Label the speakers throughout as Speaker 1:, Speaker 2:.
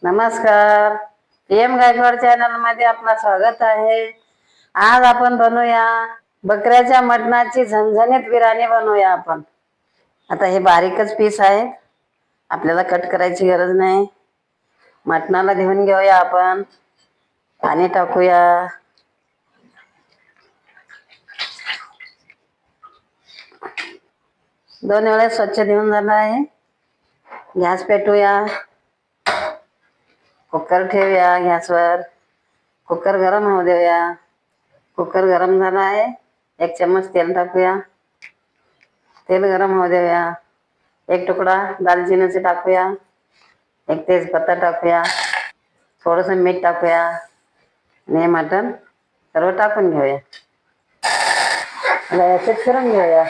Speaker 1: नमस्कार. PM Gaikwad channel मध्ये आपलं स्वागत आहे. आज आपण बनवूया बकऱ्याच्या मटणाची झणझणीत बिर्याणी बनवूया आपण. आता हे बारीकच पीस आहे, आपल्याला कट करायची गरज नाही. मटणाला धुवून घेऊया आपण, पाणी टाकूया. दोन वेळा स्वच्छ धुवून झालं आहे. गॅस पेटवूया, कुकर ठेवूया गॅसवर. कुकर गरम होऊ देऊया. कुकर गरम झाला आहे, 1 चम्मच तेल टाकूया. तेल गरम होऊ देऊया. 1 तुकडा दालचिनीचे टाकूया. 1 तेजपत्ता टाकूया. थोडंसं मीठ टाकूया आणि मटण सर्व टाकून घेऊया. व्यवस्थित फिरून घेऊया.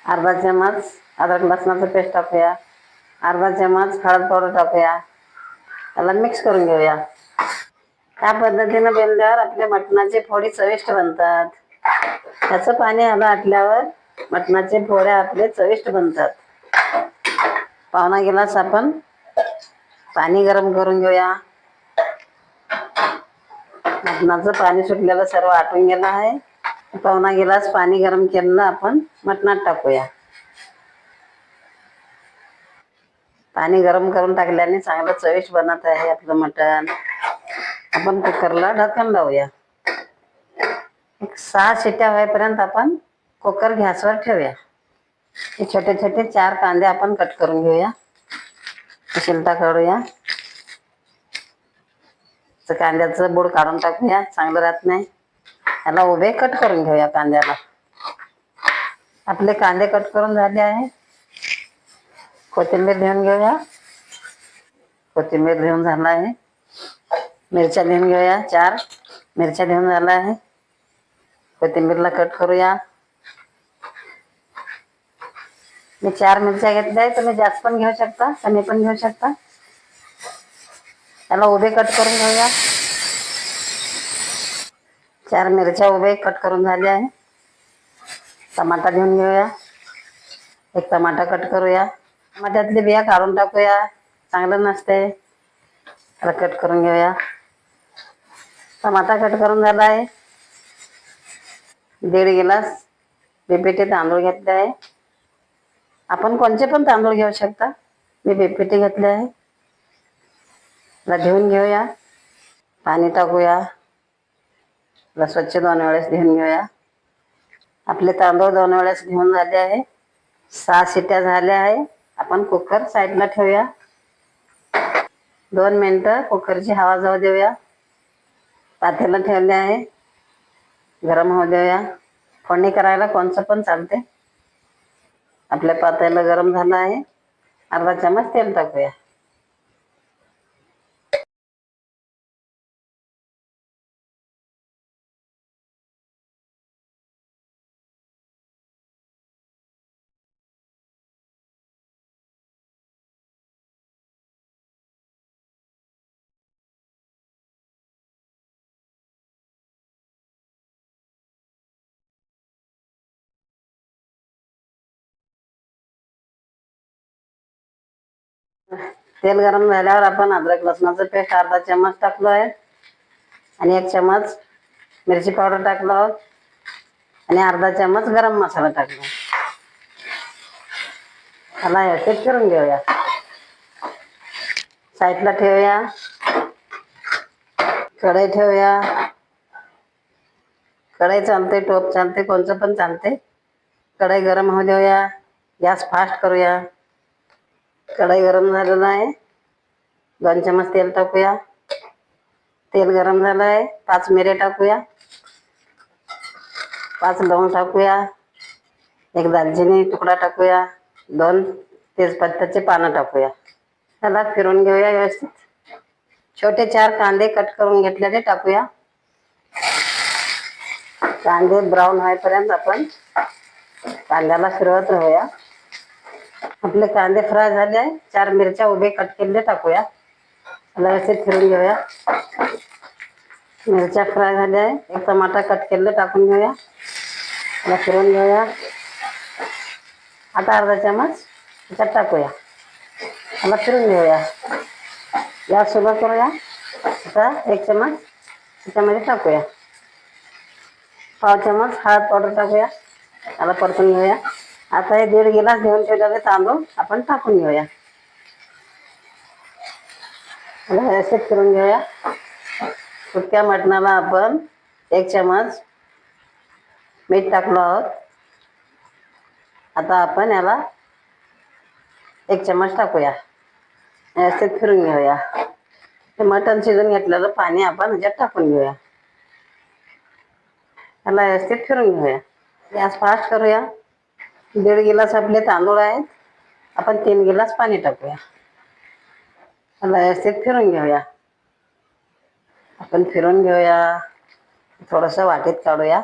Speaker 1: अर्धा चम्मच अद्रक लसणाचं पेस्ट टाकूया. अर्धा चम्मच हळद पावडर टाकूया. त्याला मिक्स करून घेऊया. या पद्धतीनं बेलल्यावर आपल्या मटणाचे फोडी चविष्ट बनतात. त्याचं पाणी आटल्यावर मटणाचे फोड्या आपले चविष्ट बनतात. पावणा गिलास आपण पाणी गरम करून घेऊया. मटणाचं पाणी सुटलेलं सर्व आटून गेलं आहे. पावणा गिलास पाणी गरम केलेलं आपण मटणात टाकूया. पाणी गरम करून टाकल्याने चांगलं चविष्ट बनत आहे आपलं मटण. आपण कुकरला ढक्कन लावूया. 6 शिट्ट्या होईपर्यंत आपण कुकर गॅसवर ठेवूया. हे छोटे छोटे 4 कांदे आपण कट करून घेऊया. शिलटा काढूया. कांद्याचं बुड काढून टाकूया, चांगलं राहत नाही. त्याला उभे कट करून घेऊया कांद्याला. आपले कांदे कट करून झाले आहे. कोथिंबीर घेऊन घेऊया. कोथिंबीर घेऊन झाला आहे. मिरच्या घेऊन घेऊया. 4 मिरच्या घेऊन झाला आहे. कोथिंबीरला कट करूया. मी 4 मिरच्या घेतल्या आहे. तुम्ही जास्त पण घेऊ शकता, कमी पण घेऊ शकता. त्याला उभे कट करून घेऊया. 4 मिरच्या उभे कट करून झाले आहे. टमाटा घेऊन घेऊया. 1 टमाटा कट करूया. टमाट्यातली बिया काढून टाकूया, चांगलं नसते. त्याला कट करून घेऊया. टमाटा कट करून झाला आहे. 1.5 गिलास बेपेटे तांदूळ घेतले आहे. आपण कोणते पण तांदूळ घेऊ शकता. मी बेपेटे घेतले आहे. त्याला धुवून घेऊया. पाणी टाकूया. त्याला स्वच्छ 2 वेळेस धुवून घेऊया. आपले तांदूळ 2 वेळेस धुवून झाले आहे. 6 शिट्ट्या झाल्या आहे. आपण कुकर साईडला ठेवूया. 2 मिनिटं कुकरची हवा जाऊ देऊया. पातेलं ठेवले आहे, गरम होऊ देऊया. फोडणी करायला कोणचं पण चालते. आपल्या पातेलं गरम झालं आहे. अर्धा चम्मच तेल टाकूया. तेल गरम झाल्यावर आपण अद्रक लसणाचं पेस्ट अर्धा चम्मच टाकलो आहे आणि 1 चम्मच मिरची पावडर टाकलो आणि अर्धा चम्मच गरम मसाला टाकलो. त्याला व्यवस्थित करून घेऊया. साईडला ठेवूया. कढई ठेवूया. कढई चालते, टोप चालते, कोणचं पण चालते. कढई गरम होऊ देऊया. गॅस फास्ट करूया. कढई गरम झालेलं आहे. 2 चम्मच तेल टाकूया. तेल गरम झालं आहे. 5 मिरे टाकूया. 5 लवंग टाकूया. 1 दालचिनी तुकडा टाकूया. 2 तेजपत्त्याचे पानं टाकूया. त्याला फिरून घेऊया व्यवस्थित. छोटे 4 कांदे कट करून घेतलेले टाकूया. कांदे ब्राऊन होईपर्यंत आपण कांद्याला फिरवत राहूया. आपले कांदे फ्राय झाले आहे. 4 मिरच्या उभे कट केलेले टाकूया. त्याला व्यवस्थित फिरून घेऊया. मिरच्या फ्राय झाल्या आहे. 1 टमाटा कट केलेलं टाकून घेऊया. त्याला फिरून घेऊया. आता अर्धा चम्मच त्याच्यात टाकूया. त्याला फिरून घेऊया. गॅस सुरू करूया. आता 1 चमच त्याच्यामध्ये टाकूया. पाव चमच हळद पावडर टाकूया. त्याला परतून घेऊया. आता हे 1.5 गिलास घेऊन ठेवलेले तांदूळ आपण टाकून घेऊया. व्यवस्थित करून घेऊया. सुक्या मटणाला आपण 1 चमच मीठ टाकलो आहोत. आता आपण याला 1 चमच टाकूया. व्यवस्थित फिरून घेऊया. हे मटण शिजून घेतलेलं पाणी आपण ह्याच्यात टाकून घेऊया. त्याला व्यवस्थित फिरून घेऊया. गॅस फास्ट करूया. 1.5 गिलास आपले तांदूळ आहेत. आपण 3 गिलास पाणी टाकूया. त्याला व्यवस्थित फिरून घेऊया. आपण फिरून घेऊया. थोडंसं वाटीत काढूया.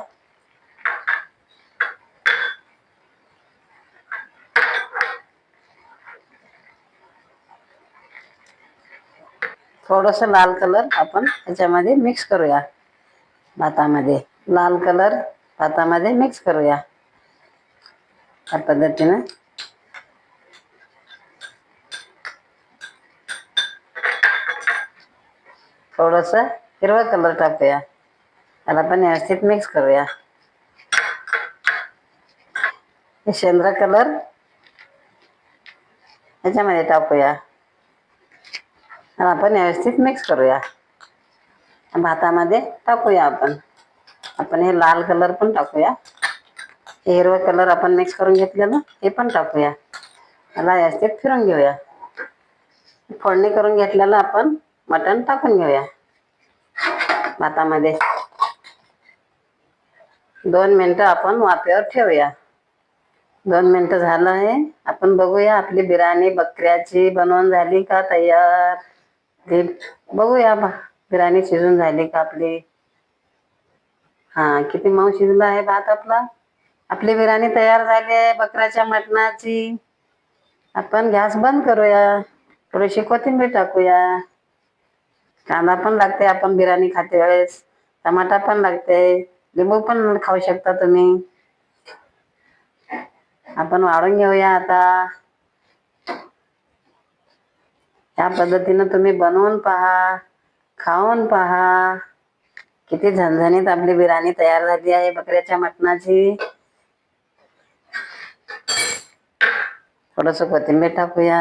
Speaker 1: थोडंसं लाल कलर आपण त्याच्यामध्ये मिक्स करूया. भातामध्ये लाल कलर भातामध्ये मिक्स करूया. या पद्धतीनं थोडंसं हिरवा कलर टाकूया. त्याला पण व्यवस्थित मिक्स करूया. शेंद्रा कलर ह्याच्यामध्ये टाकूया. आपण व्यवस्थित मिक्स करूया. भातामध्ये टाकूया आपण हे लाल कलर पण टाकूया. हिरवा कलर आपण मिक्स करून घेतलेलं हे पण टाकूया. त्याला व्यवस्थित फिरून घेऊया. फोडणी करून घेतलेलं आपण मटण टाकून घेऊया भातामध्ये. 2 मिनिटं आपण वाफेवर ठेवूया. 2 मिनिटं झालं आहे. आपण बघूया आपली बिर्याणी बकऱ्याची बनवून झाली का तयार. ते बघूया बिर्याणी शिजून झाली का आपली. किती मऊ शिजला आहे भात आपला. आपली बिर्याणी तयार झाली आहे बकऱ्याच्या मटणाची. आपण गॅस बंद करूया. थोडीशी कोथिंबीर टाकूया. कांदा पण लागते आपण बिर्याणी खाते वेळेस. टमाटा पण लागते. लिंबू पण खाऊ शकता तुम्ही. आपण वाढून घेऊया आता. या पद्धतीनं तुम्ही बनवून पहा. खाऊन पहा. किती झणझणीत आपली बिर्याणी तयार झाली आहे बकऱ्याच्या मटणाची. थोडंसं कोथिंबीर टाकूया.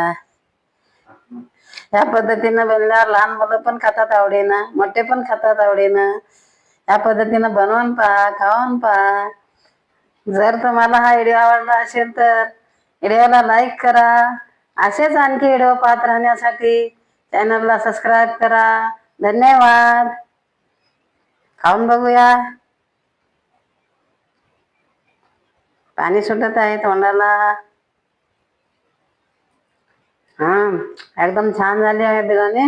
Speaker 1: या पद्धतीनं बनल्यावर लहान मुलं पण खातात आवडीनं. मोठे पण खातात आवडीनं. या पद्धतीनं बनवून पहा. खाऊन पहा. जर तुम्हाला हा व्हिडिओ आवडला असेल तर व्हिडिओला लाईक करा. असेच आणखी व्हिडिओ पाहत राहण्यासाठी चॅनलला सबस्क्राईब करा. धन्यवाद. खाऊन बघूया. पाणी सुटत आहे तोंडाला. एकदम छान झाली आहे बिर्याणी.